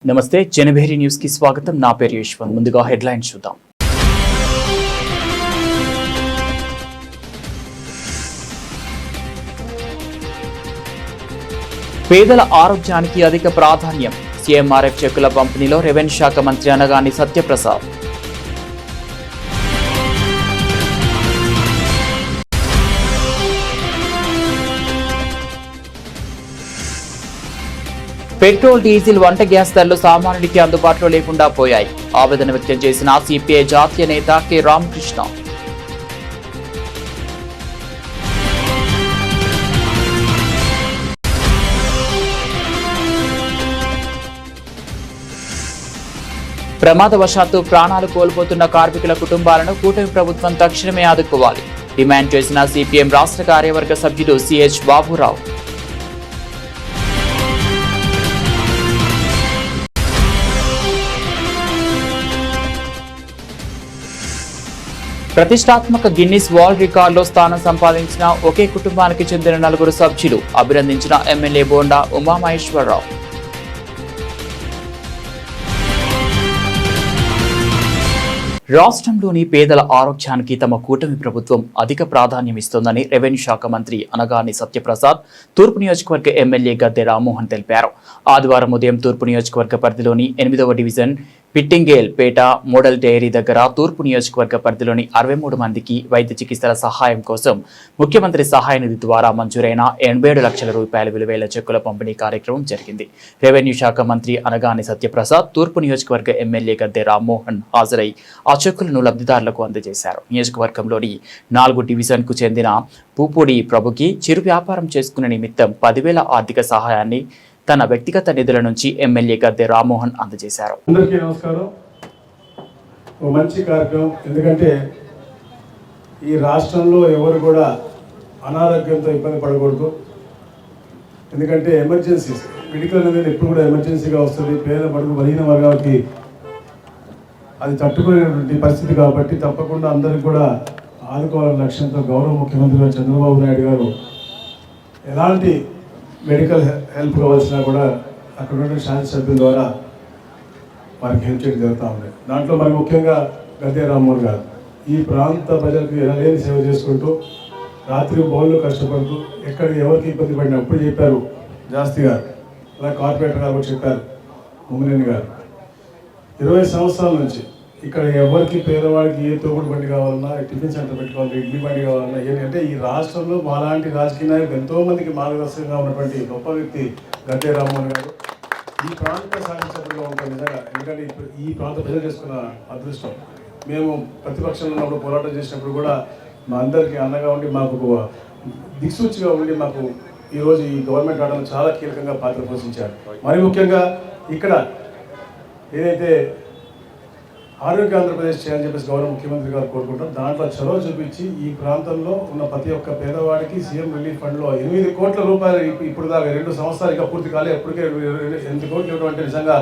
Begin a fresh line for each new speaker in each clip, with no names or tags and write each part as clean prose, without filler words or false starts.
నమస్తే జనభేరి న్యూస్ కి స్వాగతం. నా పేరు యశ్వంత్. ముందుగా హెడ్లైన్స్ చూద్దాం. పేదల ఆరోగ్యానికి అధిక ప్రాధాన్యం. సీఎంఆర్ఎఫ్ చెక్కుల పంపిణీలో రెవెన్యూ శాఖ మంత్రి అనగాని సత్యప్రసాద్. పెట్రోల్, డీజిల్, వంట గ్యాస్ ధరలు సామాన్యుడికి అందుబాటులో లేకుండా పోయాయి. ఆవేదన వ్యక్తం చేసిన సిపిఐ జాతీయ నేత కె రామకృష్ణ. ప్రమాదవశాత్తు ప్రాణాలు కోల్పోతున్న కార్మికుల కుటుంబాలను కూటమి ప్రభుత్వం తక్షణమే ఆదుకోవాలి డిమాండ్ చేసిన సిపిఎం రాష్ట్ర కార్యవర్గ సభ్యుడు సిహెచ్ బాబురావు. ప్రతిష్టాత్మక గిన్నిస్ వరల్డ్ రికార్డులో స్థానం సంపాదించిన ఒకే కుటుంబానికి చెందిన 4 సభ్యులు అభినందించిన ఎమ్మెల్యే బోండా ఉమామహేశ్వరరావు. రాష్ట్రంలోని పేదల ఆరోగ్యానికి తమ కూటమి ప్రభుత్వం అధిక ప్రాధాన్యం ఇస్తోందని రెవెన్యూ శాఖ మంత్రి అనగాని సత్యప్రసాద్ తూర్పు నియోజకవర్గ ఎమ్మెల్యే గద్దె రామ్మోహన్ తెలిపారు. ఆదివారం ఉదయం తూర్పు నియోజకవర్గ పరిధిలోని 8వ డివిజన్ పిట్టింగేల్ పేట మోడల్ డైరీ దగ్గర తూర్పు నియోజకవర్గ పరిధిలోని 63 మందికి వైద్య చికిత్సల సహాయం కోసం ముఖ్యమంత్రి సహాయ నిధి ద్వారా మంజూరైన 87 లక్షల రూపాయల విలువైన చెక్కుల పంపిణీ కార్యక్రమం జరిగింది. రెవెన్యూ శాఖ మంత్రి అనగాని సత్యప్రసాద్, తూర్పు నియోజకవర్గ ఎమ్మెల్యే గద్దె రామ్మోహన్ హాజరై ఆ చెక్కులను లబ్ధిదారులకు అందజేశారు. నియోజకవర్గంలోని 4 డివిజన్కు చెందిన పూపూడి ప్రభుకి చిరు వ్యాపారం చేసుకునే నిమిత్తం 10,000 ఆర్థిక సహాయాన్ని తన వ్యక్తిగత నిధుల నుంచి ఎమ్మెల్యే గద్దె రామ్మోహన్ అందజేశారు.
అందరికీ నమస్కారం. ఒక మంచి కార్యక్రమం. ఎందుకంటే ఈ రాష్ట్రంలో ఎవరు కూడా అనారోగ్యంతో ఇబ్బంది పడకూడదు. ఎందుకంటే ఎమర్జెన్సీస్, మెడికల్ అనేది ఎప్పుడు కూడా ఎమర్జెన్సీగా వస్తుంది. పేద బడుగు బలహీన వర్గాలకి అది తట్టుకునేటువంటి పరిస్థితి కాబట్టి తప్పకుండా అందరికి కూడా ఆదుకోవాలనే లక్ష్యంతో గౌరవ ముఖ్యమంత్రి గారు చంద్రబాబు నాయుడు గారు ఎలాంటి మెడికల్ హెల్ప్ కావాల్సినా కూడా అక్కడ ఉన్న శాసనసభ్యుల ద్వారా వారికి హెల్ప్ చేయడం జరుగుతూ ఉంది. దాంట్లో మరి ముఖ్యంగా గద్దె రామ్మోహన్ గారు ఈ ప్రాంత ప్రజలకు ఎలాగైనా సేవ చేసుకుంటూ రాత్రి బౌళ్ళు కష్టపడుతూ ఎక్కడ ఎవరికి ఇబ్బంది పడినా అప్పుడు చెప్పారు జాస్తి గారు, అలా కార్పొరేటర్ గారు కూడా చెప్పారు ముమ్మినేని గారు. 20 సంవత్సరాల నుంచి ఇక్కడ ఎవరికి పేదవాడికి ఏ తోపుడు బండి కావాలన్నా, టిఫిన్ సెంటర్ పెట్టుకోవాలి, ఇడ్లీ బండి కావాలన్నా ఏంటంటే ఈ రాష్ట్రంలో మాలాంటి రాజకీయ నాయకులు ఎంతోమందికి మార్గదర్శకంగా ఉన్నటువంటి గొప్ప వ్యక్తి గద్దె రామ్మోహన్ గారు. ఈ ప్రాంత శాసనసభ్యులుగా ఉంటారు నిజంగా. ఎందుకంటే ఈ ప్రాంత ప్రజలు చేసుకున్న అదృష్టం. మేము ప్రతిపక్షంలో ఉన్నప్పుడు పోరాటం చేసినప్పుడు కూడా మా అందరికీ అండగా ఉండి మాకు దిక్సూచిగా ఉండి మాకు ఈరోజు ఈ గవర్నమెంట్ ఆడలో చాలా కీలకంగా పాత్ర పోషించారు. మరి ముఖ్యంగా ఇక్కడ ఏదైతే ఆరోగ్య ఆంధ్రప్రదేశ్ చేయాలని చెప్పేసి గౌరవ ముఖ్యమంత్రి గారు కోరుకుంటాం. దాంట్లో చొరవ చూపించి ఈ ప్రాంతంలో ఉన్న ప్రతి ఒక్క పేదవాడికి సీఎం రిలీఫ్ ఫండ్లో 8 కోట్ల రూపాయలు ఇప్పుడు దాకా 2 సంవత్సరాలు ఇంకా పూర్తి కాలే, ఎప్పటికే 8 కోట్లు ఇవ్వడం అంటే నిజంగా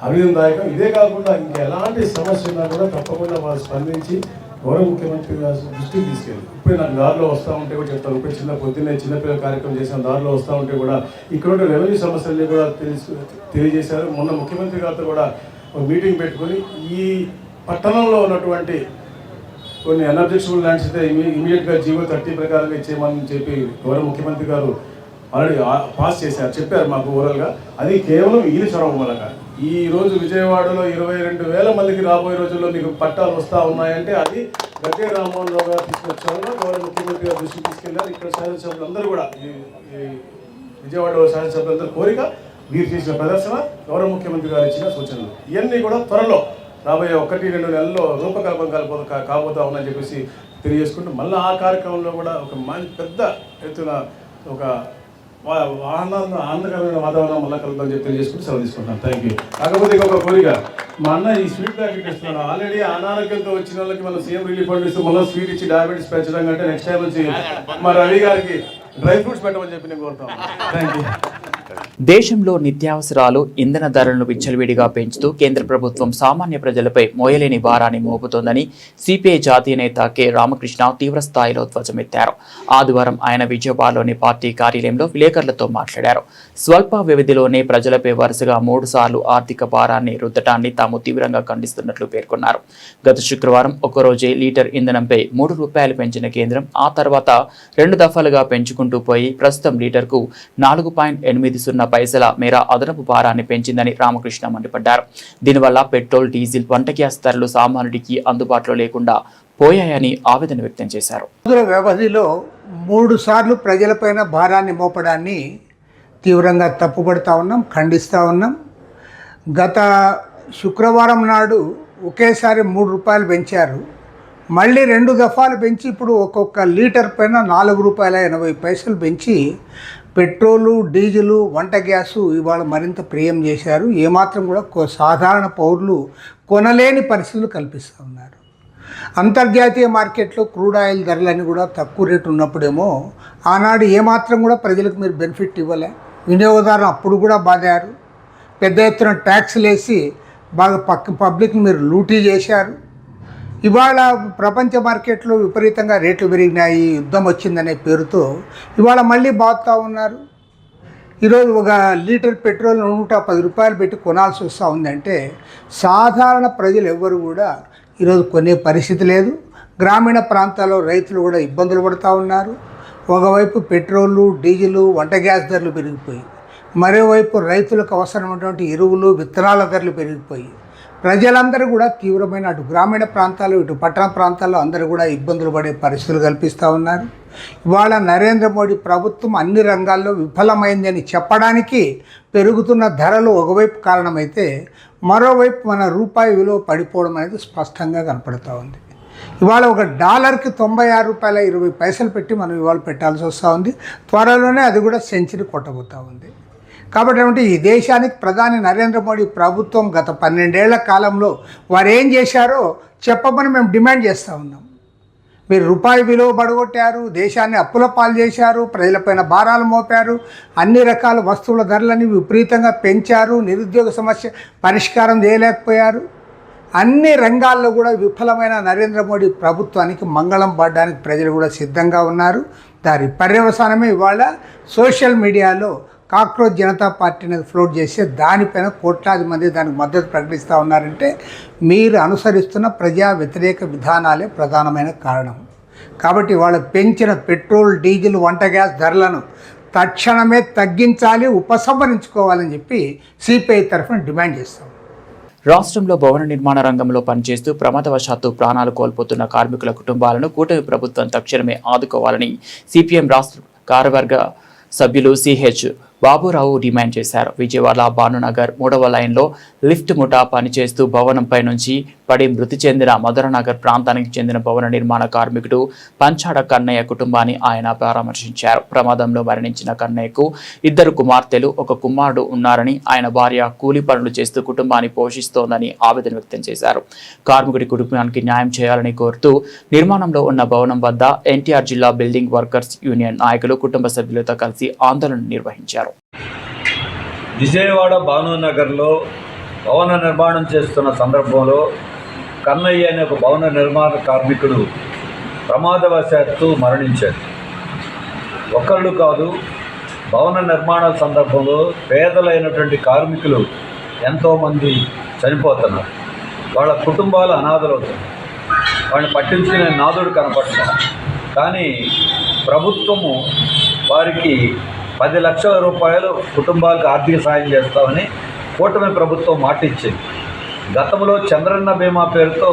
అభినందనదాయకం. ఇదే కాకుండా ఇంకా ఎలాంటి సమస్య ఉన్నా కూడా తప్పకుండా వారు స్పందించి గౌరవ ముఖ్యమంత్రి గారు దృష్టికి తీసుకెళ్ళి ఇప్పుడు నాకు దారిలో వస్తూ ఉంటే కూడా చెప్తాను. ఇప్పుడు పొద్దున్నే చిన్నపిల్లల కార్యక్రమం చేసిన దారిలో వస్తూ ఉంటే కూడా ఇక్కడ ఉన్న రెవెన్యూ సమస్యల్ని కూడా తెలియజేశారు. మొన్న ముఖ్యమంత్రి గారితో కూడా ఒక మీటింగ్ పెట్టుకొని ఈ పట్టణంలో ఉన్నటువంటి కొన్ని అన్అబ్జెక్షబుల్ ల్యాండ్స్ అయితే ఇమీడియట్గా జీవో 30 ప్రకారంగా ఇచ్చేయమని చెప్పి గౌరవ ముఖ్యమంత్రి గారు ఆల్రెడీ పాస్ చేశారు, చెప్పారు మాకు ఓవరాల్గా. అది కేవలం ఈ చొరవ మూలంగా ఈ రోజు విజయవాడలో 22,000 మందికి రాబోయే రోజుల్లో మీకు పట్టాలు వస్తూ ఉన్నాయంటే అది గద్దె రామ్మోహన్ రావు గారు తీసుకొచ్చారు. గౌరవ ముఖ్యమంత్రి గారు దృష్టికి తీసుకెళ్లారు. ఇక్కడ శాసనసభ్యులు అందరూ కూడా విజయవాడలో శాసనసభ్యులందరూ కోరిక, వీరు చేసిన ప్రదర్శన, గౌరవ ముఖ్యమంత్రి గారు ఇచ్చిన సూచనలు ఇవన్నీ కూడా త్వరలో రాబోయే 1-2 నెలల్లో రూపకల్పన కాబోతా ఉన్నాయని చెప్పేసి తెలియజేసుకుంటూ మళ్ళీ ఆ కార్యక్రమంలో కూడా ఒక పెద్ద ఎత్తున ఒక ఆనందకరమైన వాతావరణం మళ్ళీ కలుగుతామని చెప్పి తెలియజేసుకుంటూ సెలవు తీసుకుంటాను. Thank you. కాకపోతే ఇంకొక కోరిక, మా అన్న ఈ స్వీట్ ప్యాకెట్ ఇస్తున్నాడు. ఆల్రెడీ అనారోగ్యంతో వచ్చిన వాళ్ళకి మనం సీఎం రిలీఫ్ ఫండ్ ఇస్తూ మళ్ళీ స్వీట్ ఇచ్చి డయాబెటీస్ పెంచడం కంటే నెక్స్ట్ టైం వచ్చి మా రవి గారికి డ్రై ఫ్రూట్స్ పెట్టమని చెప్పి నేను కోరుతాను. Thank you.
దేశంలో నిత్యావసరాలు ఇంధన ధరలను విచ్చలవిడిగా పెంచుతూ కేంద్ర ప్రభుత్వం సామాన్య ప్రజలపై మోయలేని భారాన్ని మోపుతోందని సిపిఐ జాతీయ నేత కె రామకృష్ణ తీవ్ర స్థాయిలో ధ్వజమెత్తారు. ఆదివారం ఆయన విజయవాడలోని పార్టీ కార్యాలయంలో విలేకరులతో మాట్లాడారు. స్వల్ప వ్యవధిలోనే ప్రజలపై వరుసగా 3 సార్లు ఆర్థిక భారాన్ని రుద్దటాన్ని తాము తీవ్రంగా ఖండిస్తున్నట్లు పేర్కొన్నారు. గత శుక్రవారం ఒక్కరోజే లీటర్ ఇంధనంపై ₹3 పెంచిన కేంద్రం ఆ తర్వాత 2 దఫాలుగా పెంచుకుంటూ పోయి ప్రస్తుతం లీటర్కు 4.80 పైసల మేర అదనపు భారాన్ని పెంచిందని రామకృష్ణ మండిపడ్డారు. దీనివల్ల పెట్రోల్, డీజిల్, వంట గ్యాస్ ధరలు సామాన్యుడికి అందుబాటులో లేకుండా పోయాయని ఆవేదన వ్యక్తం చేశారు.
వ్యవధిలో 3 సార్లు ప్రజలపైన భారాన్ని మోపడాన్ని తీవ్రంగా తప్పుపడతా ఉన్నాం, ఖండిస్తూ ఉన్నాం. గత శుక్రవారం నాడు ఒకేసారి ₹3 పెంచారు. మళ్ళీ 2 దఫాలు పెంచి ఇప్పుడు ఒక్కొక్క లీటర్ పైన ₹4.80 పెంచి పెట్రోలు, డీజిలు, వంట గ్యాసు ఇవాళ మరింత ప్రియం చేశారు. ఏమాత్రం కూడా సాధారణ పౌరులు కొనలేని పరిస్థితులు కల్పిస్తూ ఉన్నారు. అంతర్జాతీయ మార్కెట్లో క్రూడ్ ఆయిల్ ధరలన్నీ కూడా తక్కువ రేటు ఉన్నప్పుడేమో ఆనాడు ఏమాత్రం కూడా ప్రజలకు మీరు బెనిఫిట్ ఇవ్వలే. వినియోగదారులు అప్పుడు కూడా బాధారు. పెద్ద ఎత్తున ట్యాక్సులు వేసి బాగా పబ్లిక్ని మీరు లూటీ చేశారు. ఇవాళ ప్రపంచ మార్కెట్లో విపరీతంగా రేట్లు పెరిగినాయి, యుద్ధం వచ్చిందనే పేరుతో ఇవాళ మళ్ళీ బాగుతూ ఉన్నారు. ఈరోజు ఒక లీటర్ పెట్రోల్ ₹110 పెట్టి కొనాల్సి వస్తూ ఉందంటే సాధారణ ప్రజలు ఎవ్వరు కూడా ఈరోజు కొనే పరిస్థితి లేదు. గ్రామీణ ప్రాంతాల్లో రైతులు కూడా ఇబ్బందులు పడుతూ ఉన్నారు. ఒకవైపు పెట్రోలు, డీజిలు, వంట గ్యాస్ ధరలు పెరిగిపోయి, మరోవైపు రైతులకు అవసరమైనటువంటి ఎరువులు, విత్తనాల ధరలు పెరిగిపోయి ప్రజలందరూ కూడా తీవ్రమైన అటు గ్రామీణ ప్రాంతాలు, ఇటు పట్టణ ప్రాంతాల్లో అందరూ కూడా ఇబ్బందులు పడే పరిస్థితులు కల్పిస్తూ ఉన్నారు. ఇవాళ నరేంద్ర మోడీ ప్రభుత్వం అన్ని రంగాల్లో విఫలమైందని చెప్పడానికి పెరుగుతున్న ధరలు ఒకవైపు కారణమైతే, మరోవైపు మన రూపాయి విలువ పడిపోవడం అనేది స్పష్టంగా కనపడుతూ ఉంది. ఇవాళ ఒక డాలర్కి ₹96.20 పెట్టి మనం ఇవాళ పెట్టాల్సి వస్తూ ఉంది. త్వరలోనే అది కూడా సెంచరీ కొట్టబోతూ ఉంది. కాబట్టి ఈ దేశానికి ప్రధాని నరేంద్ర మోడీ ప్రభుత్వం గత 12 ఏళ్ల కాలంలో వారు ఏం చేశారో చెప్పమని మేము డిమాండ్ చేస్తూ ఉన్నాం. మీరు రూపాయి విలువ పడగొట్టారు, దేశాన్ని అప్పుల పాలు చేశారు, ప్రజలపైన భారాలు మోపారు, అన్ని రకాల వస్తువుల ధరలని విపరీతంగా పెంచారు, నిరుద్యోగ సమస్య పరిష్కారం చేయలేకపోయారు. అన్ని రంగాల్లో కూడా విఫలమైన నరేంద్ర మోడీ ప్రభుత్వానికి మంగళం పడడానికి ప్రజలు కూడా సిద్ధంగా ఉన్నారు. దాని పర్యవసానమే ఇవాళ సోషల్ మీడియాలో కాక్రోచ్ జనతా పార్టీ అనేది ఫ్లోట్ చేస్తే దానిపైన కోట్లాది మంది దానికి మద్దతు ప్రకటిస్తూ ఉన్నారంటే మీరు అనుసరిస్తున్న ప్రజా వ్యతిరేక విధానాలే ప్రధానమైన కారణం. కాబట్టి వాళ్ళు పెంచిన పెట్రోల్, డీజిల్, వంట గ్యాస్ ధరలను తక్షణమే తగ్గించాలి, ఉపసంహరించుకోవాలని చెప్పి సిపిఐ తరఫున డిమాండ్ చేస్తాం.
రాష్ట్రంలో భవన నిర్మాణ రంగంలో పనిచేస్తూ ప్రమాదవశాత్తు ప్రాణాలు కోల్పోతున్న కార్మికుల కుటుంబాలను కూటమి ప్రభుత్వం తక్షణమే ఆదుకోవాలని సిపిఎం రాష్ట్ర కార్యవర్గ సభ్యులు సిహెచ్ బాబురావు డిమాండ్ చేశారు. విజయవాడ భానునగర్ 3వ లైన్లో లిఫ్ట్ ముఠా పనిచేస్తూ భవనంపై నుంచి పడి మృతి చెందిన మధురనగర్ ప్రాంతానికి చెందిన భవన నిర్మాణ కార్మికుడు పంచాడ కన్నయ్య కుటుంబాన్ని ఆయన పరామర్శించారు. ప్రమాదంలో మరణించిన కన్నయ్యకు 2 కుమార్తెలు, 1 కుమారుడు ఉన్నారని, ఆయన భార్య కూలీ పనులు చేస్తూ కుటుంబాన్ని పోషిస్తోందని ఆవేదన వ్యక్తం చేశారు. కార్మికుడి కుటుంబానికి న్యాయం చేయాలని కోరుతూ నిర్మాణంలో ఉన్న భవనం వద్ద ఎన్టీఆర్ జిల్లా బిల్డింగ్ వర్కర్స్ యూనియన్ నాయకులు కుటుంబ సభ్యులతో కలిసి ఆందోళన నిర్వహించారు.
విజయవాడ భానునగర్లో భవన నిర్మాణం చేస్తున్న సందర్భంలో కన్నయ్య అనే ఒక భవన నిర్మాణ కార్మికుడు ప్రమాదవశాత్తు మరణించాడు. ఒకళ్ళు కాదు, భవన నిర్మాణాల సందర్భంలో పేదలైనటువంటి కార్మికులు ఎంతోమంది చనిపోతున్నారు. వాళ్ళ కుటుంబాలు అనాథలవుతున్నారు. వాళ్ళని పట్టించుకునే నాదుడు కనపడుతున్నారు. కానీ ప్రభుత్వము వారికి 10 లక్షల రూపాయలు కుటుంబాలకు ఆర్థిక సాయం చేస్తామని కూటమి ప్రభుత్వం మాట ఇచ్చింది. గతంలో చంద్రన్న బీమా పేరుతో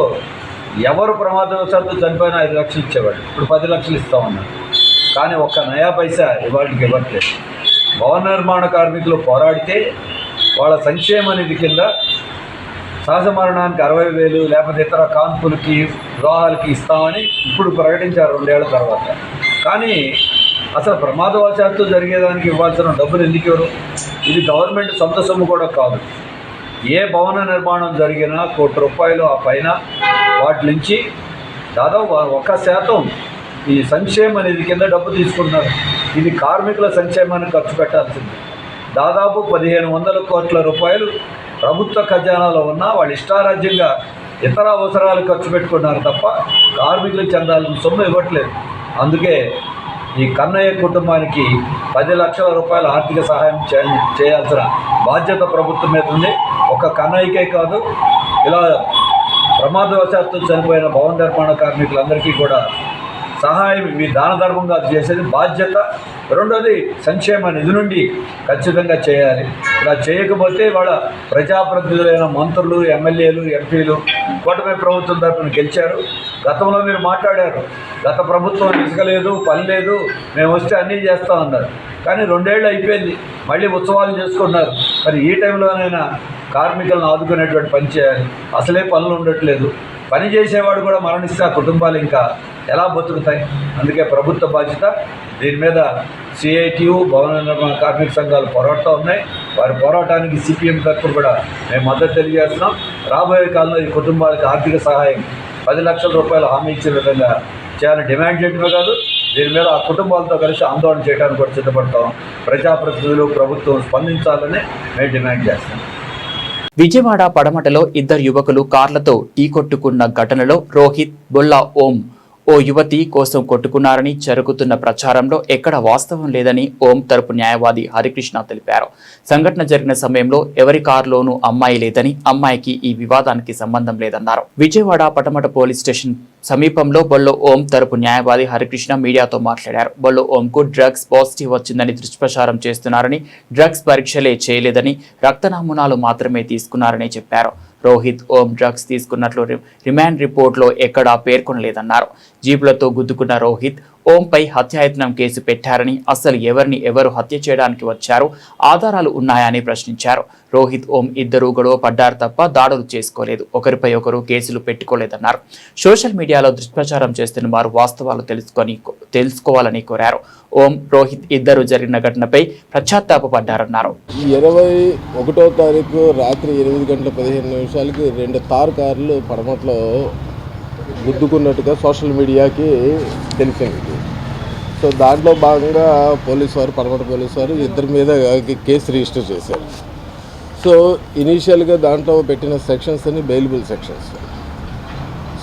ఎవరు ప్రమాదవశాత్తు చనిపోయినా 5 లక్షలు ఇచ్చేవాడు. ఇప్పుడు 10 లక్షలు ఇస్తామన్నారు. కానీ ఒక్క నయా పైసా ఇవాళకి ఇవ్వట్లేదు. భవన నిర్మాణ కార్మికులు పోరాడితే వాళ్ళ సంక్షేమ నిధి కింద సహజ మరణానికి 60,000 లేకపోతే ఇతర కాన్పులకి, వివాహాలకి ఇస్తామని ఇప్పుడు ప్రకటించారు 2 ఏళ్ల తర్వాత. కానీ అసలు ప్రమాదవశాత్తు జరిగేదానికి ఇవ్వాల్సిన డబ్బులు ఎందుకు ఇవ్వరు? ఇది గవర్నమెంట్ సొంత సొమ్ము కూడా కాదు. ఏ భవన నిర్మాణం జరిగినా ₹1,00,00,000 ఆ పైన వాటి నుంచి దాదాపు 1% ఈ సంక్షేమ నిధి కింద డబ్బు తీసుకుంటున్నారు. ఇది కార్మికుల సంక్షేమానికి ఖర్చు పెట్టాల్సింది. దాదాపు 1500 కోట్ల రూపాయలు ప్రభుత్వ ఖజానాలో ఉన్నా వాళ్ళు ఇష్టారాజ్యంగా ఇతర అవసరాలు ఖర్చు పెట్టుకున్నారు తప్ప కార్మికులకు చెందాల్సిన సొమ్ము ఇవ్వట్లేదు. అందుకే ఈ కన్నయ్య కుటుంబానికి 10 లక్షల రూపాయల ఆర్థిక సహాయం చేయాల్సిన బాధ్యత ప్రభుత్వం మీద ఉంది. ఒక కన్నయ్యకే కాదు, ఇలా ప్రమాదవశాత్తు చనిపోయిన భవన నిర్మాణ కార్మికులందరికీ కూడా సహాయం మీ దాన ధర్మంగా చేసేది బాధ్యత. రెండోది సంక్షేమ నిధి నుండి ఖచ్చితంగా చేయాలి. ఇలా చేయకపోతే వాళ్ళ ప్రజాప్రతినిధులైన మంత్రులు, ఎమ్మెల్యేలు, ఎంపీలు కూటమి ప్రభుత్వం తరఫున గెలిచారు. గతంలో మీరు మాట్లాడారు, గత ప్రభుత్వం ఇసుక లేదు, పని లేదు, మేము వస్తే అన్నీ చేస్తామన్నారు. కానీ 2 ఏళ్ళు అయిపోయింది, మళ్ళీ ఉత్సవాలు చేసుకున్నారు. మరి ఈ టైంలోనైనా కార్మికులను ఆదుకునేటువంటి పని చేయాలి. అసలే పనులు ఉండట్లేదు. పని చేసేవాడు కూడా మరణిస్తే ఆ కుటుంబాలు ఇంకా ఎలా బతుకుతాయి? అందుకే ప్రభుత్వ బాధ్యత. దీని మీద సిఐటియు, భవన నిర్మాణ కార్మిక సంఘాలు పోరాడుతూ ఉన్నాయి. వారి పోరాటానికి సిపిఎం తరఫున కూడా మేము మద్దతు తెలియజేస్తున్నాం. రాబోయే కాలంలో ఈ కుటుంబాలకు ఆర్థిక సహాయం 10 లక్షల రూపాయలు హామీ ఇచ్చే విధంగా చేయాలని డిమాండ్ చేయడమే కాదు, దీని మీద ఆ కుటుంబాలతో కలిసి ఆందోళన చేయడానికి కూడా సిద్ధపడతాం. ప్రజాప్రతినిధులు, ప్రభుత్వం స్పందించాలని మేము డిమాండ్ చేస్తాం.
విజయవాడ పడమటలో 2 యువకులు కార్లతో ఢీ కొట్టుకున్న ఘటనలో రోహిత్, బొల్లా ఓం ఓ యువతి కోసం కొట్టుకున్నారని జరుగుతున్న ప్రచారంలో ఎక్కడ వాస్తవం లేదని ఓం తరపు న్యాయవాది హరికృష్ణ తెలిపారు. సంఘటన జరిగిన సమయంలో ఎవరి కారులోనూ అమ్మాయి లేదని, అమ్మాయికి ఈ వివాదానికి సంబంధం లేదన్నారు. విజయవాడ పటమట పోలీస్ స్టేషన్ సమీపంలో బొల్లో ఓం తరపు న్యాయవాది హరికృష్ణ మీడియాతో మాట్లాడారు. బొల్లో ఓంకు డ్రగ్స్ పాజిటివ్ వచ్చిందని దుష్ప్రచారం చేస్తున్నారని, డ్రగ్స్ పరీక్షలే చేయలేదని, రక్త నమూనాలు మాత్రమే తీసుకున్నారని చెప్పారు. రోహిత్, ఓం డ్రగ్స్ తీసుకున్నట్లు రిమాండ్ రిపోర్ట్లో ఎక్కడా పేర్కొనలేదన్నారు. జీపులతో గుద్దుకున్న రోహిత్, ఓంపై హత్యాయత్నం కేసు పెట్టారని, అసలు ఎవరు హత్య చేయడానికి వచ్చారు, ఆధారాలు ఉన్నాయని ప్రశ్నించారు. రోహిత్, ఓం ఇద్దరూ గొడవ పడ్డారు తప్ప దాడులు చేసుకోలేదు, ఒకరిపై ఒకరు కేసులు పెట్టుకోలేదన్నారు. సోషల్ మీడియాలో దుష్ప్రచారం చేస్తున్న వారు వాస్తవాలు తెలుసుకోవాలని కోరారు. ఓం, రోహిత్ ఇద్దరు జరిగిన ఘటనపై పశ్చాత్తాపడ్డారన్నారు.
21వ తారీఖు రాత్రి 8:15 2 తార్ కార్లు పడమట్లో గుద్దుకున్నట్టుగా సోషల్ మీడియాకి తెలిసింది. సో దాంట్లో భాగంగా పడమట పోలీసు వారు ఇద్దరి మీద కేసు రిజిస్టర్ చేశారు. సో ఇనీషియల్గా దాంట్లో పెట్టిన సెక్షన్స్ అన్ని బెయిలబుల్ సెక్షన్స్.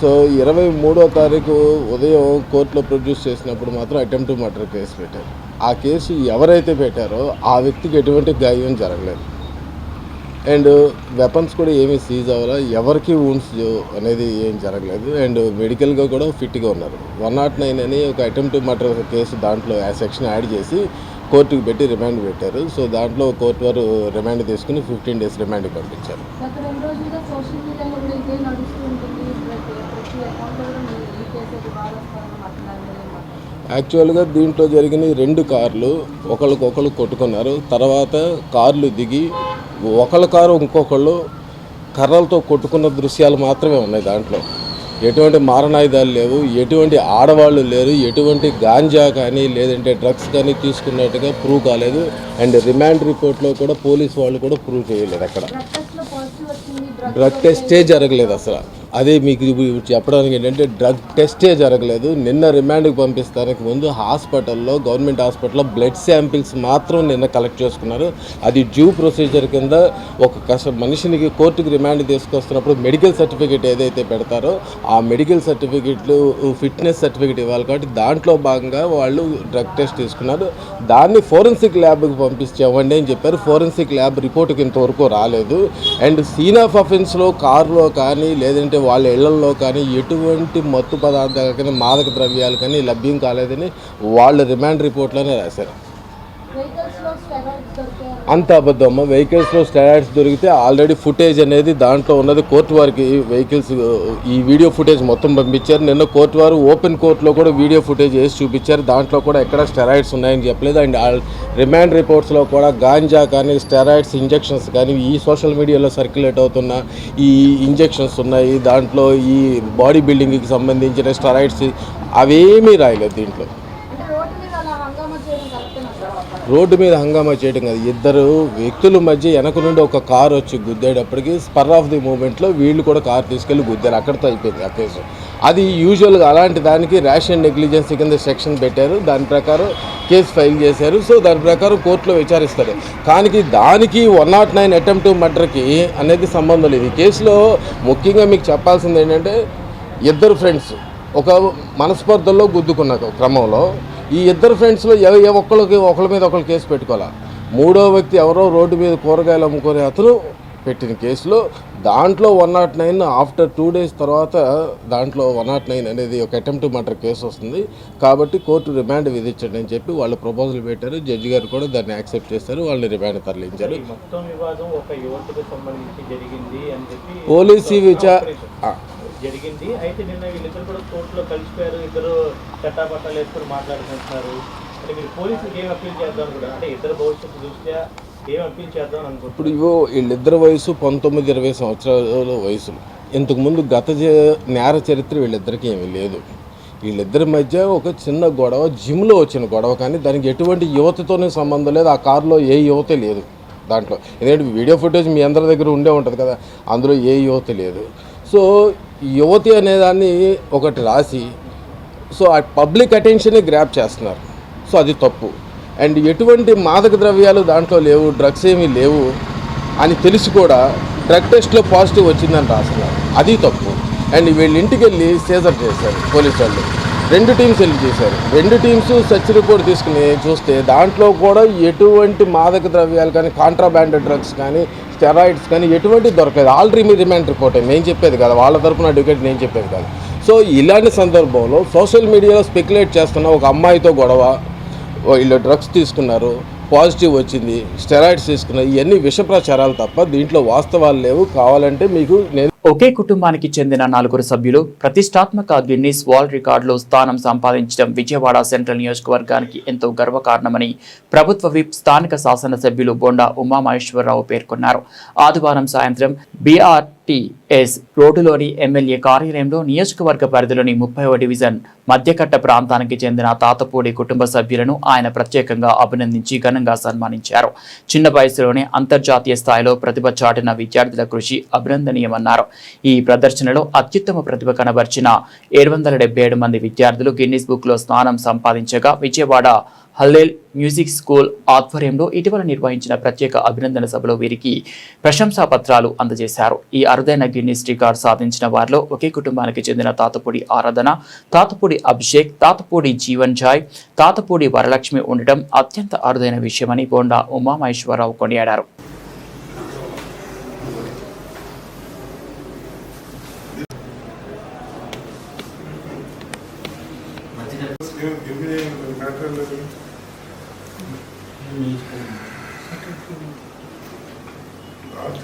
సో 23వ తారీఖు ఉదయం కోర్టులో ప్రొడ్యూస్ చేసినప్పుడు మాత్రం అటెంప్ట్ టు మర్డర్ కేసు పెట్టారు. ఆ కేసు ఎవరైతే పెట్టారో ఆ వ్యక్తికి ఎటువంటి గాయం జరగలేదు. అండ్ వెపన్స్ కూడా ఏమీ సీజ్ అవ్వాలా, ఎవరికి వూన్స్ అనేది ఏం జరగలేదు. అండ్ మెడికల్గా కూడా ఫిట్గా ఉన్నారు. 109 అని ఒక అటెంప్ట్ టు మర్డర్ కేసు దాంట్లో ఆ సెక్షన్ యాడ్ చేసి కోర్టుకు పెట్టి రిమాండ్ పెట్టారు. సో దాంట్లో కోర్టు వారు రిమాండ్ తీసుకుని 15 days రిమాండ్కి పంపించారు. యాక్చువల్గా దీంట్లో జరిగిన 2 కార్లు ఒకరికొకరు కొట్టుకున్నారు. తర్వాత కార్లు దిగి ఒకళ్ళ కారు ఇంకొకళ్ళు కర్రలతో కొట్టుకున్న దృశ్యాలు మాత్రమే ఉన్నాయి. దాంట్లో ఎటువంటి మారణాయుధాలు లేవు, ఎటువంటి ఆడవాళ్ళు లేరు, ఎటువంటి గాంజా కానీ లేదంటే డ్రగ్స్ కానీ తీసుకున్నట్టుగా ప్రూవ్ కాలేదు. అండ్ రిమాండ్ రిపోర్ట్లో కూడా పోలీస్ వాళ్ళు కూడా ప్రూవ్ చేయలేదు. అక్కడ డ్రగ్ టెస్టే జరగలేదు అసలు. అదే మీకు చెప్పడానికి ఏంటంటే డ్రగ్ టెస్టే జరగలేదు. నిన్న రిమాండ్కి పంపిస్తానికి ముందు గవర్నమెంట్ హాస్పిటల్లో బ్లడ్ శాంపిల్స్ మాత్రం నిన్న కలెక్ట్ చేసుకున్నారు. అది డ్యూ ప్రొసీజర్ కింద ఒక మనిషిని కోర్టుకి రిమాండ్ తీసుకొస్తున్నప్పుడు మెడికల్ సర్టిఫికేట్ ఏదైతే పెడతారో ఆ మెడికల్ సర్టిఫికేట్లు ఫిట్నెస్ సర్టిఫికేట్ ఇవ్వాలి. కాబట్టి దాంట్లో భాగంగా వాళ్ళు డ్రగ్ టెస్ట్ తీసుకున్నారు. దాన్ని ఫోరెన్సిక్ ల్యాబ్కి పంపించామండి అని చెప్పారు. ఫోరెన్సిక్ ల్యాబ్ రిపోర్టుకి ఇంతవరకు రాలేదు. అండ్ సీన్ ఆఫ్ అఫెన్స్లో కారులో కానీ లేదంటే వాళ్ళ ఇళ్లలో కానీ ఎటువంటి మత్తు పదార్థాలు కానీ మాదక ద్రవ్యాలు కానీ లభ్యం కాలేదని వాళ్ళు రిమాండ్ రిపోర్ట్లోనే రాశారు. అంత అబద్ధమ్మ. వెహికల్స్లో స్టెరాయిడ్స్ దొరికితే ఆల్రెడీ ఫుటేజ్ అనేది దాంట్లో ఉన్నది. కోర్టు వారికి వెహికల్స్ ఈ వీడియో ఫుటేజ్ మొత్తం పంపించారు. నిన్న కోర్టు వారు ఓపెన్ కోర్టులో కూడా వీడియో ఫుటేజ్ వేసి చూపించారు. దాంట్లో కూడా ఎక్కడ స్టెరాయిడ్స్ ఉన్నాయని చెప్పలేదు. అండ్ రిమాండ్ రిపోర్ట్స్లో కూడా గాంజా కానీ స్టెరాయిడ్స్ ఇంజెక్షన్స్ కానీ ఈ సోషల్ మీడియాలో సర్క్యులేట్ అవుతున్న ఈ ఇంజెక్షన్స్ ఉన్నాయి, దాంట్లో ఈ బాడీ బిల్డింగ్కి సంబంధించిన స్టెరాయిడ్స్ అవేమీ రాయలేదు దీంట్లో. రోడ్డు మీద హంగామా చేయడం కాదు, ఇద్దరు వ్యక్తుల మధ్య వెనక నుండి ఒక కారు వచ్చి గుద్దేటప్పటికి స్పర్ ఆఫ్ ది మూమెంట్లో వీళ్ళు కూడా కారు తీసుకెళ్ళి గుద్దారు. అక్కడితో అయిపోయింది ఆ కేసు. అది యూజువల్గా అలాంటి దానికి ర్యాష్ అండ్ నెగ్లిజెన్సీ కింద సెక్షన్ పెట్టారు, దాని ప్రకారం కేసు ఫైల్ చేశారు. సో దాని ప్రకారం కోర్టులో విచారిస్తారు. కానీ దానికి 109 అటెంప్ట్ మర్డర్కి అనేది సంబంధం లేదు. ఈ కేసులో ముఖ్యంగా మీకు చెప్పాల్సింది ఏంటంటే, ఇద్దరు ఫ్రెండ్స్ ఒక మనస్పర్ధల్లో గుద్దుకున్న క్రమంలో ఈ ఇద్దరు ఫ్రెండ్స్లో ఒకళ్ళ మీద ఒకళ్ళు కేసు పెట్టుకోవాలి. మూడో వ్యక్తి ఎవరో రోడ్డు మీద కూరగాయలు అమ్ముకునే అతను పెట్టిన కేసులో దాంట్లో 109 ఆఫ్టర్ 2 days తర్వాత దాంట్లో 109 అనేది ఒక అటెంప్ట్ మర్డర్ కేసు వస్తుంది. కాబట్టి కోర్టు రిమాండ్ విధించండి అని చెప్పి వాళ్ళు ప్రపోజల్ పెట్టారు. జడ్జి గారు కూడా దాన్ని యాక్సెప్ట్ చేశారు. వాళ్ళని రిమాండ్ తరలించారు. పోలీసు
జరిగింది. అయితే నిన్న వీళ్ళిద్దరు కూడా కోర్టులో కలిసిపోయారు, ఇద్దరు చట్టాపట్టాలు వేసుకొని మాట్లాడుకుంటున్నారు. అంటే మీరు పోలీసులకు ఏం అప్పీల్ చేద్దాం కూడా, అంటే ఇద్దరు భవిష్యత్తు దృష్ట్యా ఏం అప్పీల్ చేద్దాం అనుకుంటున్నారు?
ఇప్పుడు వీళ్ళిద్దరు వయసు 19-20 సంవత్సరాల వయసులు. ఇంతకుముందు నేర చరిత్ర వీళ్ళిద్దరికీ ఏమీ లేదు. వీళ్ళిద్దరి మధ్య ఒక చిన్న గొడవ, జిమ్లో వచ్చిన గొడవ, కానీ దానికి ఎటువంటి యువతతోనే సంబంధం లేదు. ఆ కారులో ఏ యువత లేదు దాంట్లో. ఎందుకంటే వీడియో ఫుటేజ్ మీ అందరి దగ్గర ఉండే ఉంటుంది కదా, అందులో ఏ యువత లేదు. సో యువతి అనేదాన్ని ఒకటి రాసి ఆ పబ్లిక్ అటెన్షన్ని గ్రాప్ చేస్తున్నారు. సో అది తప్పు. అండ్ ఎటువంటి మాదక ద్రవ్యాలు దాంట్లో లేవు, డ్రగ్స్ ఏమీ లేవు అని తెలిసి కూడా డ్రగ్ టెస్ట్లో పాజిటివ్ వచ్చిందని రాస్తున్నారు. అది తప్పు. అండ్ వీళ్ళ ఇంటికి వెళ్ళి సీజర్ చేశారు పోలీసు వాళ్ళు. 2 టీమ్స్ వెళ్ళి చేశారు. 2 టీమ్స్ సర్చ్ రిపోర్ట్ తీసుకుని చూస్తే దాంట్లో కూడా ఎటువంటి మాదక ద్రవ్యాలు కానీ, కాంట్రాబ్యాండ్ డ్రగ్స్ కానీ, స్టెరాయిడ్స్ కానీ ఎటువంటి దొరకలేదు. ఆల్రెడీ రిమాండ్ రిపోర్ట్ నేను చెప్పేది కదా, వాళ్ళ తరపున అడ్వకేట్ నేను చెప్పేది కాదు. సో ఇలాంటి సందర్భంలో సోషల్ మీడియాలో స్పెక్యులేట్ చేస్తున్న ఒక అమ్మాయితో గొడవ, వీళ్ళు డ్రగ్స్ తీసుకున్నారు, పాజిటివ్ వచ్చింది, స్టెరాయిడ్స్ తీసుకున్నారు, ఇవన్నీ విష ప్రచారాలు తప్ప దీంట్లో వాస్తవాలు లేవు. కావాలంటే మీకు నేను
ఒకే కుటుంబానికి చెందిన 4 సభ్యులు ప్రతిష్టాత్మక గిన్నిస్ వరల్డ్ రికార్డులో స్థానం సంపాదించడం విజయవాడ సెంట్రల్ నియోజకవర్గానికి ఎంతో గర్వకారణమని ప్రభుత్వ విప్ స్థానిక శాసనసభ్యులు బొండా ఉమామహేశ్వరరావు పేర్కొన్నారు. ఆదివారం సాయంత్రం BRTS రోడ్డులోని ఎమ్మెల్యే కార్యాలయంలో నియోజకవర్గ పరిధిలోని 30వ డివిజన్ మధ్యకట్ట ప్రాంతానికి చెందిన తాతపూడి కుటుంబ సభ్యులను ఆయన ప్రత్యేకంగా అభినందించి ఘనంగా సన్మానించారు. చిన్న వయసులోనే అంతర్జాతీయ స్థాయిలో ప్రతిభ చాటిన విద్యార్థుల కృషి అభినందనీయమన్నారు. ఈ ప్రదర్శనలో అత్యుత్తమ ప్రతిభ కనబర్చిన 777 మంది విద్యార్థులు గిన్నిస్ బుక్ లో స్థానం సంపాదించగా విజయవాడ హల్లేల్ మ్యూజిక్ స్కూల్ ఆధ్వర్యంలో ఇటీవల నిర్వహించిన ప్రత్యేక అభినందన సభలో వీరికి ప్రశంసా పత్రాలు అందజేశారు. ఈ అరుదైన గిన్నిస్ రికార్డ్ సాధించిన వారిలో ఒకే కుటుంబానికి చెందిన తాతపూడి ఆరాధన, తాతపూడి అభిషేక్, తాతపూడి జీవన్ జాయ్, తాతపూడి వరలక్ష్మి ఉండటం అత్యంత అరుదైన విషయమని బొండా ఉమామహేశ్వరరావు కొనియాడారు.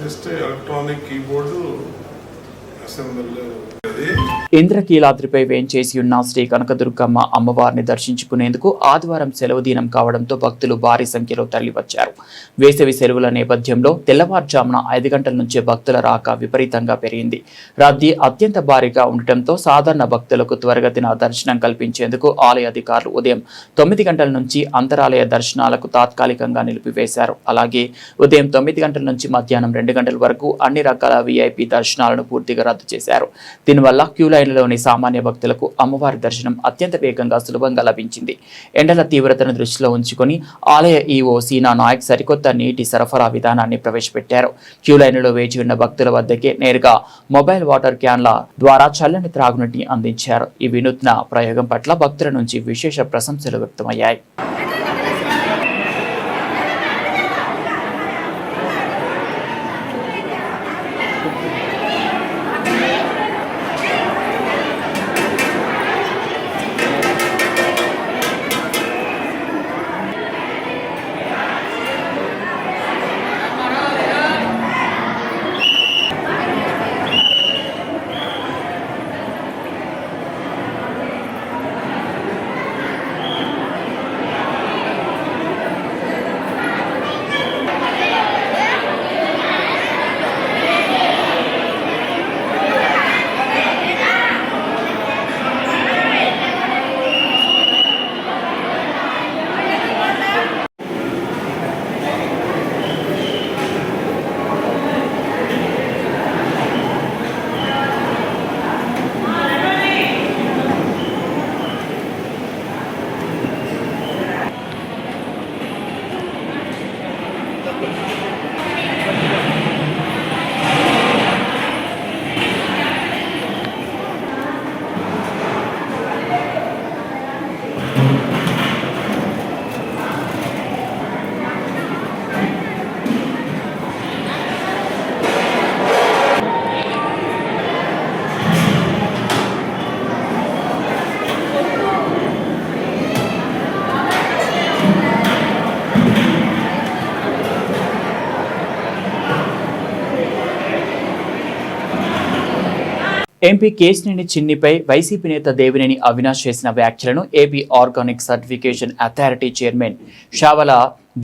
Just electronic keyboard assembly.
ఇంద్రకీలాద్రిపై వేంచేసి ఉన్న శ్రీ కనకదుర్గమ్మ అమ్మవారిని దర్శించుకునేందుకు ఆదివారం సెలవు దినం కావడంతో భక్తులు భారీ సంఖ్యలో తరలివచ్చారు. వేసవి సెలవుల నేపథ్యంలో తెల్లవారుజామున 5 గంటల నుంచే భక్తుల రాక విపరీతంగా పెరిగింది. రద్దీ అత్యంత భారీగా ఉండటంతో సాధారణ భక్తులకు త్వరగతిన దర్శనం కల్పించేందుకు ఆలయ అధికారులు ఉదయం 9 గంటల నుంచి అంతరాలయ దర్శనాలకు తాత్కాలికంగా నిలిపివేశారు. అలాగే ఉదయం 9 గంటల నుంచి మధ్యాహ్నం 2 గంటల వరకు అన్ని రకాల VIP దర్శనాలను పూర్తిగా రద్దు చేశారు. దీనివల్ల క్యూ లైన్లలోని సామాన్య భక్తులకు అమ్మవారి దర్శనం అత్యంత వేగంగా సులభంగా లభించింది. ఎండల తీవ్రతను దృష్టిలో ఉంచుకొని ఆలయ ఈవో సీనా నాయక్ సరికొత్త నీటి సరఫరా విధానాన్ని ప్రవేశపెట్టారు. క్యూ లైన్లలో వేచి ఉన్న భక్తుల వద్దకే నేరుగా మొబైల్ వాటర్ క్యాన్ల ద్వారా చల్లని త్రాగునీటిని అందించారు. ఈ వినూత్న ప్రయోగం పట్ల భక్తుల నుంచి విశేష ప్రశంసలు వ్యక్తమయ్యాయి. ఎంపీ కేశినేని చిన్నిపై వైసీపీ నేత దేవినేని అవినాష్ చేసిన వ్యాఖ్యలను AP organic certification authority chairman Shavala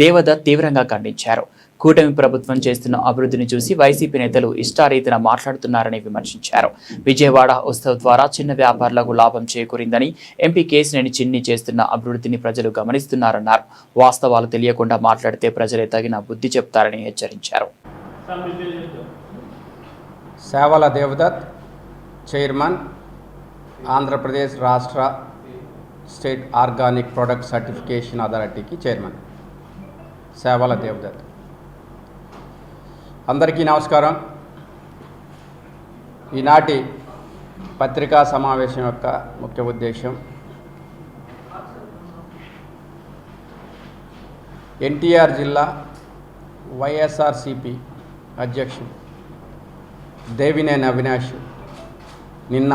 Devadatt తీవ్రంగా ఖండించారు. కూటమి ప్రభుత్వం చేస్తున్న అభివృద్ధిని చూసి వైసీపీ నేతలు ఇష్టారీతిన మాట్లాడుతున్నారని విమర్శించారు. విజయవాడ ఉత్సవ్ ద్వారా చిన్న వ్యాపారులకు లాభం చేకూరిందని, ఎంపీ కేశినేని చిన్ని చేస్తున్న అభివృద్ధిని ప్రజలు గమనిస్తున్నారన్నారు. వాస్తవాలు తెలియకుండా మాట్లాడితే ప్రజలే తగిన బుద్ధి చెప్తారని హెచ్చరించారు.
సేవల దేవదత్, చైర్మన్, ఆంధ్రప్రదేశ్ రాష్ట్ర స్టేట్ ఆర్గానిక్ ప్రొడక్ట్ సర్టిఫికేషన్ అథారిటీకి చైర్మన్ సేవల దేవదత్. అందరికీ నమస్కారం. ఈనాటి పత్రికా సమావేశం యొక్క ముఖ్య ఉద్దేశం ఎన్టీఆర్ జిల్లా వైఎస్ఆర్సిపి అధ్యక్షుడు దేవినేని అవినాష్ నిన్న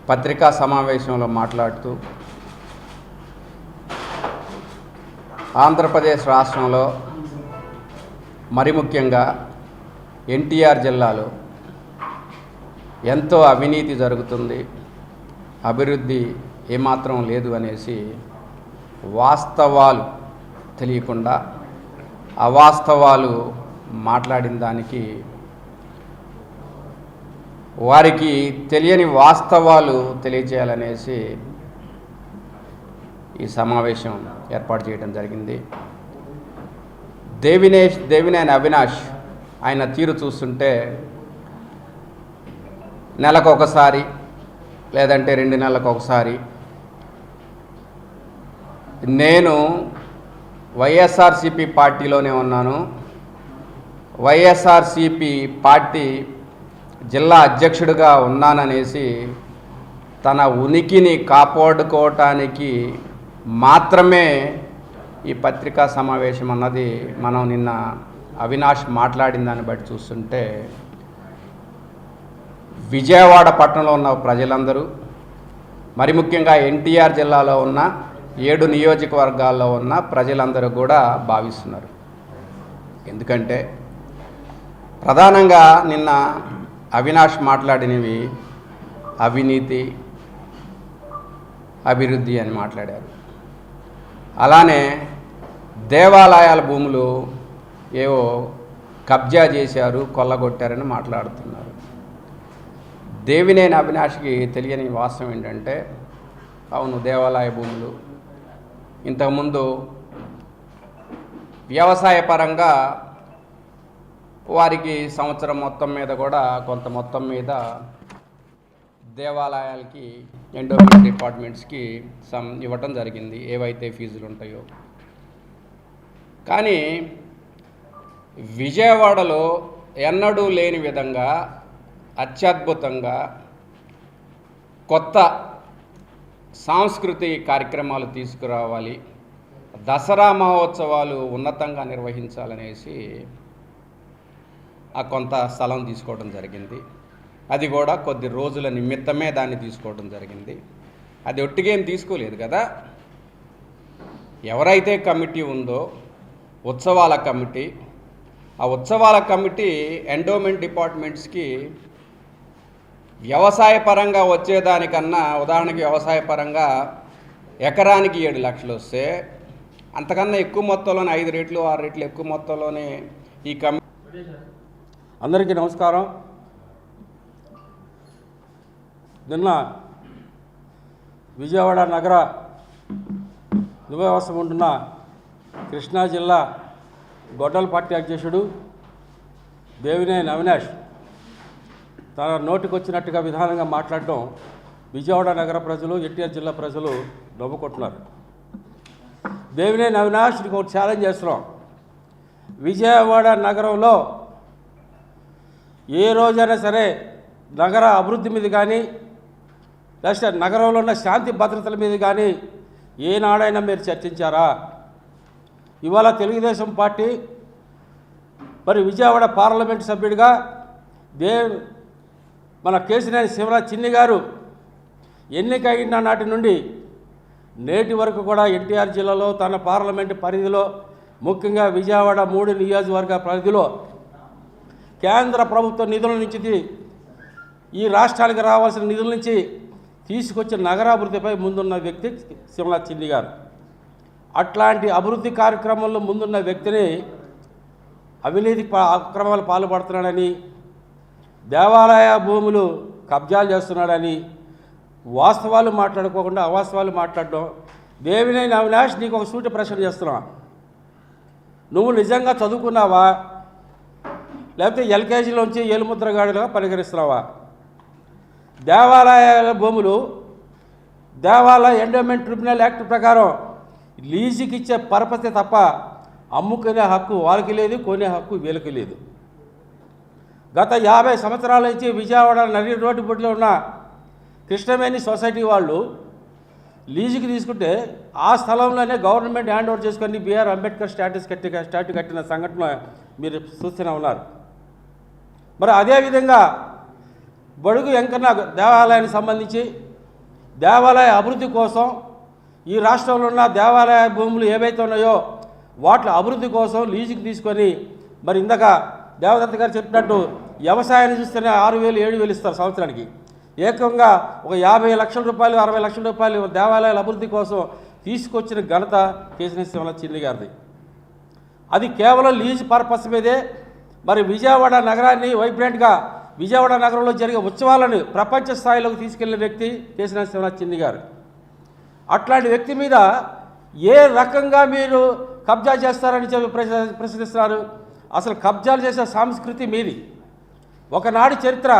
పత్రికా సమావేశంలో మాట్లాడుతూ ఆంధ్రప్రదేశ్ రాష్ట్రంలో మరి ముఖ్యంగా ఎన్టీఆర్ జిల్లాలో ఎంతో అవినీతి జరుగుతుంది, అభివృద్ధి ఏమాత్రం లేదు అనేసి వాస్తవాలు తెలియకుండా అవాస్తవాలు మాట్లాడిన దానికి వారికి తెలియని వాస్తవాలు తెలియజేయాలనేసి ఈ సమావేశం ఏర్పాటు చేయడం జరిగింది. దేవినేని అవినాష్ ఆయన తీరు చూస్తుంటే నెలకు ఒకసారి లేదంటే 2 నెలలకు ఒకసారి నేను వైఎస్ఆర్సిపి పార్టీలోనే ఉన్నాను, వైఎస్ఆర్సిపి పార్టీ జిల్లా అధ్యక్షుడిగా ఉన్నాననేసి తన ఉనికిని కాపాడుకోవటానికి మాత్రమే ఈ పత్రికా సమావేశం అన్నది మనం నిన్న అవినాష్ మాట్లాడిన దాన్ని బట్టి చూస్తుంటే విజయవాడ పట్టణంలో ఉన్న ప్రజలందరూ, మరి ముఖ్యంగా ఎన్టీఆర్ జిల్లాలో ఉన్న 7 నియోజకవర్గాల్లో ఉన్న ప్రజలందరూ కూడా భావిస్తున్నారు. ఎందుకంటే ప్రధానంగా నిన్న అవినాష్ మాట్లాడినవి అవినీతి, అభివృద్ధి అని మాట్లాడారు. అలానే దేవాలయాల భూములు ఏవో కబ్జా చేశారు, కొల్లగొట్టారని మాట్లాడుతున్నారు. దేవినేని అవినాష్కి తెలియని వాస్తవం ఏంటంటే, అవును దేవాలయ భూములు ఇంతకుముందు వ్యవసాయ పరంగా వారికి సంవత్సరం మొత్తం మీద కూడా కొంత మొత్తం మీద దేవాలయాలకి ఎండోమెంట్ డిపార్ట్మెంట్స్కి ఇవ్వటం జరిగింది, ఏవైతే ఫీజులు ఉంటాయో. కానీ విజయవాడలో ఎన్నడూ లేని విధంగా అత్యద్భుతంగా కొత్త సాంస్కృతిక కార్యక్రమాలు తీసుకురావాలి, దసరా మహోత్సవాలు ఉన్నతంగా నిర్వహించాలనేసి ఆ కొంత స్థలం తీసుకోవడం జరిగింది. అది కూడా కొద్ది రోజుల నిమిత్తమే దాన్ని తీసుకోవడం జరిగింది. అది ఒట్టిగేం తీసుకోలేదు కదా. ఎవరైతే కమిటీ ఉందో ఉత్సవాల కమిటీ, ఆ ఉత్సవాల కమిటీ ఎండోమెంట్ డిపార్ట్మెంట్స్కి వ్యవసాయ పరంగా వచ్చేదానికన్నా, ఉదాహరణకి వ్యవసాయ పరంగా ఎకరానికి 7 లక్షలు వస్తే అంతకన్నా ఎక్కువ మొత్తంలోనే 5 రెట్లు 6 రెట్లు ఎక్కువ మొత్తంలోనే ఈ కమిటీ.
అందరికీ నమస్కారం. నిన్న విజయవాడ నగర నివాసం ఉంటున్న కృష్ణా జిల్లా గొడ్డల పార్టీ అధ్యక్షుడు దేవినేని అవినాష్ తన నోటికొచ్చినట్టుగా విధానంగా మాట్లాడడం విజయవాడ నగర ప్రజలు, ఎన్టీఆర్ జిల్లా ప్రజలు నవ్వుకుంటున్నారు. దేవినేని అవినాష్కి ఒక ఛాలెంజ్ చేస్తున్నాం. విజయవాడ నగరంలో ఏ రోజైనా సరే నగర అభివృద్ధి మీద కానీ, లేకపోతే నగరంలో ఉన్న శాంతి భద్రతల మీద కానీ ఏనాడైనా మీరు చర్చించారా? ఇవాళ తెలుగుదేశం పార్టీ మరి విజయవాడ పార్లమెంట్ సభ్యుడిగా మన కేశినేని శివరాజ్ చిన్ని గారు ఎన్నికైన నాటి నుండి నేటి వరకు కూడా ఎన్టీఆర్ జిల్లాలో తన పార్లమెంటు పరిధిలో, ముఖ్యంగా విజయవాడ 3 నియోజకవర్గ పరిధిలో కేంద్ర ప్రభుత్వ నిధుల నుంచి ఈ రాష్ట్రానికి రావాల్సిన నిధుల నుంచి తీసుకొచ్చిన నగరాభివృద్ధిపై ముందున్న వ్యక్తి శ్రీమతి చిన్ని గారు. అట్లాంటి అభివృద్ధి కార్యక్రమంలో ముందున్న వ్యక్తిని అవినీతి అక్రమాలు పాల్పడుతున్నాడని, దేవాలయ భూములు కబ్జాలు చేస్తున్నాడని వాస్తవాలు మాట్లాడుకోకుండా అవాస్తవాలు మాట్లాడడం. దేవినేని అవినాష్, నీకు ఒక సూటి ప్రశ్న చేస్తున్నా. నువ్వు నిజంగా చదువుకున్నావా, లేకపోతే ఎల్కేజీలోంచి ఏలుముద్రగాడిగా పరిగణిస్తున్నావా? దేవాలయాల భూములు దేవాలయ ఎండోమెంట్ ట్రిబ్యునల్ యాక్ట్ ప్రకారం లీజుకి ఇచ్చే పర్పసే తప్ప అమ్ముకునే హక్కు వాళ్ళకి లేదు, కొనే హక్కు వీళ్ళకి లేదు. గత 50 సంవత్సరాల నుంచి విజయవాడ నరి రోడ్డు బొడ్లో ఉన్న కృష్ణవేణి సొసైటీ వాళ్ళు లీజుకి తీసుకుంటే ఆ స్థలంలోనే గవర్నమెంట్ హ్యాండ్ ఓవర్ చేసుకొని బిఆర్ అంబేద్కర్ స్టాట్యూ కట్టిన సంఘటన మీరు చూస్తూనే ఉన్నారు. మరి అదేవిధంగా బడుగు వెంకన్న దేవాలయానికి సంబంధించి దేవాలయ అభివృద్ధి కోసం ఈ రాష్ట్రంలో ఉన్న దేవాలయ భూములు ఏవైతే ఉన్నాయో వాటి అభివృద్ధి కోసం లీజుకి తీసుకొని, మరి ఇందాక దేవదత్త గారు చెప్పినట్టు వ్యవసాయాన్ని చూస్తేనే 6,000 7,000 ఇస్తారు సంవత్సరానికి. ఏకంగా ఒక 50 లక్షల రూపాయలు 60 లక్షల రూపాయలు దేవాలయాల అభివృద్ధి కోసం తీసుకొచ్చిన ఘనత కేశినేని శ్రీమతి చిన్ని గారిది. అది కేవలం లీజ్ పర్పస్ మీదే. మరి విజయవాడ నగరాన్ని వైబ్రెంట్గా, విజయవాడ నగరంలో జరిగే ఉత్సవాలను ప్రపంచ స్థాయిలోకి తీసుకెళ్లిన వ్యక్తి కేశినేని శ్రీమతి చిన్ని గారు. అట్లాంటి వ్యక్తి మీద ఏ రకంగా మీరు కబ్జా చేస్తారని చెప్పి ప్రశ్నిస్తున్నారు? అసలు కబ్జాలు చేసే సంస్కృతి మీది. ఒకనాడు చరిత్ర,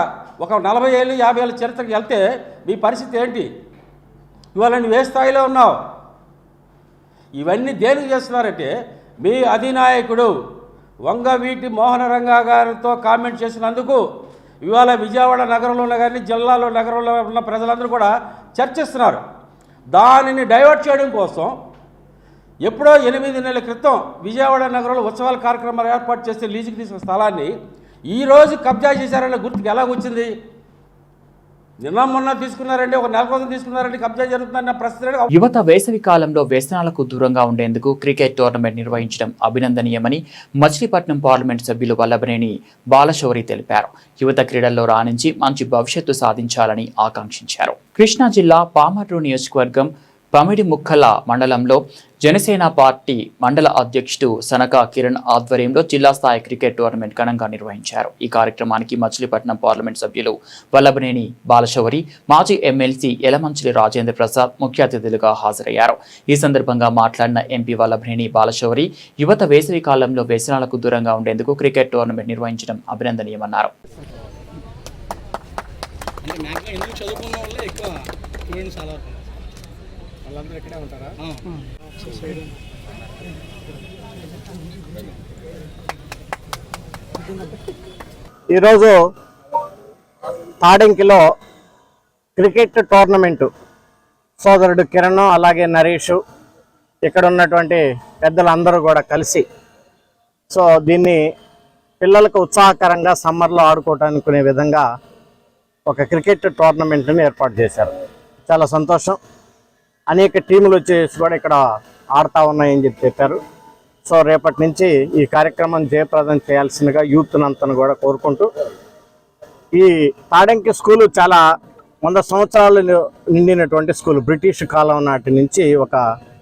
ఒక 40 ఏళ్ళు 50 ఏళ్ళ చరిత్రకి వెళ్తే మీ పరిస్థితి ఏంటి? ఇవాళ నువ్వు ఏ స్థాయిలో ఉన్నావు? ఇవన్నీ దేనికి చేస్తున్నారంటే, మీ అధినాయకుడు వంగవీటి మోహనరంగా గారితో కామెంట్ చేసినందుకు ఇవాళ విజయవాడ నగరంలో ఉన్న కానీ జిల్లాలో నగరంలో ఉన్న ప్రజలందరూ కూడా చర్చిస్తున్నారు. దానిని డైవర్ట్ చేయడం కోసం ఎప్పుడో 8 నెలల క్రితం విజయవాడ నగరంలో ఉత్సవాల కార్యక్రమాలు ఏర్పాటు చేస్తే లీజుకి తీసుకున్న స్థలాన్ని ఈరోజు కబ్జా చేశారన్న గుర్తుకు ఎలా వచ్చింది? నిన్న మొన్న తీసుకున్నారండి, ఒక నెల కోసం తీసుకున్నారండి, కబ్జా జరుగుతుందన్న ప్రశ్న.
యువత వేసవి కాలంలో వ్యసనాలకు దూరంగా ఉండేందుకు క్రికెట్ టోర్నమెంట్ నిర్వహించడం అభినందనీయమని మచిలీపట్నం పార్లమెంట్ సభ్యులు వల్లభనేని బాలశౌరి తెలిపారు. యువత క్రీడల్లో రాణించి మంచి భవిష్యత్తు సాధించాలని ఆకాంక్షించారు. కృష్ణా జిల్లా పామర్రు నియోజకవర్గం పమిడిముక్కల మండలంలో జనసేన పార్టీ మండల అధ్యక్షుడు సనక కిరణ్ ఆధ్వర్యంలో జిల్లా స్థాయి క్రికెట్ టోర్నమెంట్ ఘనంగా నిర్వహించారు. ఈ కార్యక్రమానికి మచిలీపట్నం పార్లమెంట్ సభ్యులు వల్లభనేని బాలశౌరి, మాజీ ఎమ్మెల్సీ యలమంచిలి రాజేంద్ర ప్రసాద్ ముఖ్య అతిథులుగా హాజరయ్యారు. ఈ సందర్భంగా మాట్లాడిన ఎంపీ వల్లభనేని బాలశౌరి, యువత వేసవి కాలంలో వ్యసనాలకు దూరంగా ఉండేందుకు క్రికెట్ టోర్నమెంట్ నిర్వహించడం అభినందనీయమన్నారు.
ఈరోజు తాడంకిలో క్రికెట్ టోర్నమెంటు సోదరుడు కిరణ్ అలాగే నరేష్ ఇక్కడ ఉన్నటువంటి పెద్దలందరూ కూడా కలిసి దీన్ని పిల్లలకు ఉత్సాహకరంగా సమ్మర్లో ఆడుకోవటానికి విధంగా ఒక క్రికెట్ టోర్నమెంట్ని ఏర్పాటు చేశారు. చాలా సంతోషం. అనేక టీములు వచ్చేసి కూడా ఇక్కడ ఆడుతూ ఉన్నాయని చెప్పారు. రేపటి నుంచి ఈ కార్యక్రమం జయప్రదం చేయాల్సిందిగా యూత్నంతను కూడా కోరుకుంటూ, ఈ తాడంకి స్కూలు చాలా 100 సంవత్సరాలు నిండినటువంటి స్కూల్. బ్రిటిష్ కాలం నాటి నుంచి ఒక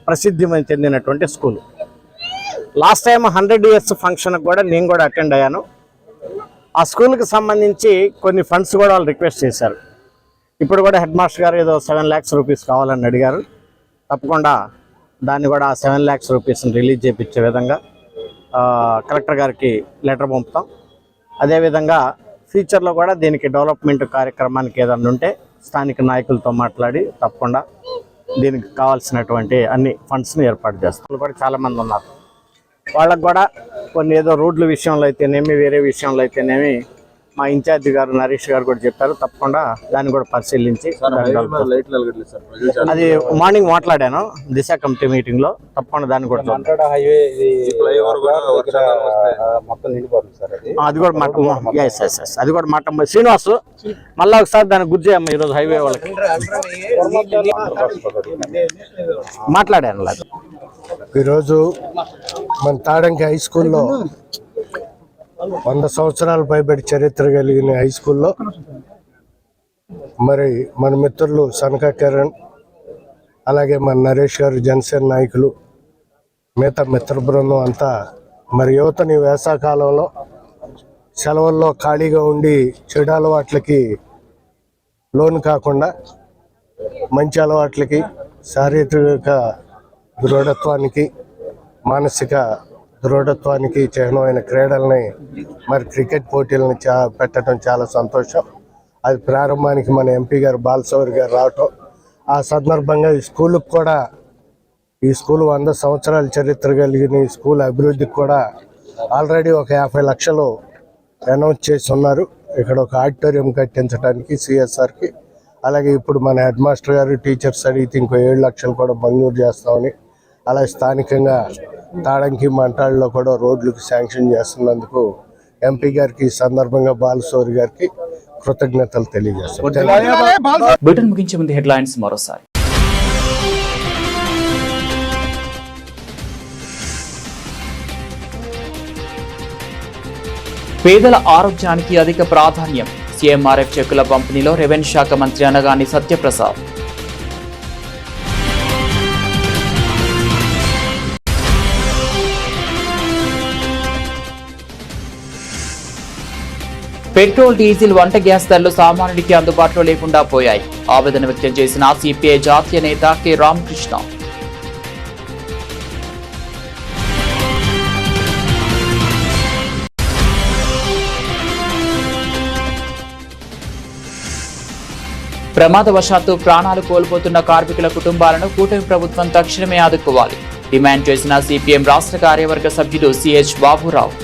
ప్రసిద్ధి చెందినటువంటి స్కూలు. లాస్ట్ టైం 100 years ఫంక్షన్కి కూడా నేను కూడా అటెండ్ అయ్యాను. ఆ స్కూల్కి సంబంధించి కొన్ని ఫండ్స్ కూడా వాళ్ళు రిక్వెస్ట్ చేశారు. ఇప్పుడు కూడా హెడ్ మాస్టర్ గారు ఏదో 7 lakhs rupees కావాలని అడిగారు. తప్పకుండా దాన్ని కూడా 7 lakhs rupees రిలీజ్ చేయించే విధంగా కలెక్టర్ గారికి లెటర్ పంపుతాం. అదేవిధంగా ఫ్యూచర్లో కూడా దీనికి డెవలప్మెంట్ కార్యక్రమానికి ఏదన్నా ఉంటే స్థానిక నాయకులతో మాట్లాడి తప్పకుండా దీనికి కావాల్సినటువంటి అన్ని ఫండ్స్ని ఏర్పాటు చేస్తాం. కూడా చాలామంది ఉన్నారు. వాళ్ళకు కూడా కొన్ని ఏదో రోడ్ల విషయంలో అయితేనేమి, వేరే విషయంలో అయితేనేమి మా ఇన్ఛార్జి గారు నరేష్ గారు కూడా చెప్పారు. తప్పకుండా దాన్ని కూడా పరిశీలించి, అది మార్నింగ్ మాట్లాడాను దిశ కమిటీ మీటింగ్లో. తప్పకుండా దాన్ని కూడా అది కూడా అది కూడా మాట శ్రీనివాసు మళ్ళీ ఒకసారి దాన్ని గుర్తు చేయమ్మా. ఈరోజు హైవే వాళ్ళకి మాట్లాడాను.
ఈరోజు మన తాడంకి హై స్కూల్లో 100 సంవత్సరాలు పైబడి చరిత్ర కలిగిన హై స్కూల్లో మరి మన మిత్రులు సనకా కిరణ్, అలాగే మన నరేష్ గారు, జనసేన నాయకులు, మిగతా మిత్ర బృందం అంతా మరి యువతని వేసవకాలంలో సెలవుల్లో ఖాళీగా ఉండి చెడు అలవాట్లకి లోను కాకుండా మంచి అలవాట్లకి, శారీరక దృఢత్వానికి, మానసిక దృఢత్వానికి చిహ్నమైన క్రీడల్ని మరి క్రికెట్ పోటీలను పెట్టడం చాలా సంతోషం. అది ప్రారంభానికి మన ఎంపీ గారు బాలశౌరి గారు రావటం, ఆ సందర్భంగా ఈ స్కూలుకు కూడా, ఈ స్కూల్ 100 సంవత్సరాల చరిత్ర కలిగిన ఈ స్కూల్ అభివృద్ధికి కూడా ఆల్రెడీ ఒక 50 లక్షలు అనౌన్స్ చేసి ఉన్నారు. ఇక్కడ ఒక ఆడిటోరియం కట్టించడానికి సిఎస్ఆర్కి. అలాగే ఇప్పుడు మన హెడ్ మాస్టర్ గారు, టీచర్స్ అడిగితే ఇంకో 7 లక్షలు కూడా మంజూరు చేస్తామని, అలాగే స్థానికంగా తాడంకి, మంటాళ్ళలో కూడా రోడ్లకు శాంక్షన్ చేస్తున్నందుకు ఎంపీ గారికి ఈ సందర్భంగా బాలశౌరి గారికి కృతజ్ఞతలు తెలియజేస్తాం.
బులెటిన్ ముగించే ముందు హెడ్లైన్స్ మరోసారి. పేదల ఆరోగ్యానికి అధిక ప్రాధాన్యం. సీఎంఆర్ఎఫ్ చెక్కుల పంపిణీలో రెవెన్యూ శాఖ మంత్రి అనగాని సత్యప్రసాద్. పెట్రోల్, డీజిల్, వంట గ్యాస్ ధరలు సామాన్యుడికి అందుబాటులో లేకుండా పోయాయి. ఆవేదన వ్యక్తం చేసిన సిపిఐ జాతీయ నేత కె రామకృష్ణ. ప్రమాదవశాత్తు ప్రాణాలు కోల్పోతున్న కార్మికుల కుటుంబాలను కూటమి ప్రభుత్వం తక్షణమే ఆదుకోవాలి. డిమాండ్ చేసిన సిపిఎం రాష్ట్ర కార్యవర్గ సభ్యులు సిహెచ్ బాబురావు.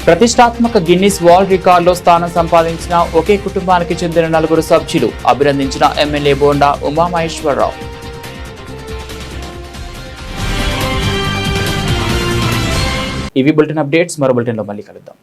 ప్రతిష్టాత్మక గిన్నిస్ వరల్డ్ రికార్డులో స్థానం సంపాదించిన ఒకే కుటుంబానికి చెందిన 4 సభ్యులు అభినందించిన ఎమ్మెల్యే బోండా ఉమామహేశ్వరరావు. ఇవి బులెటిన్ అప్డేట్స్. మరో బులెటిన్లో మళ్ళీ కలుద్దాం.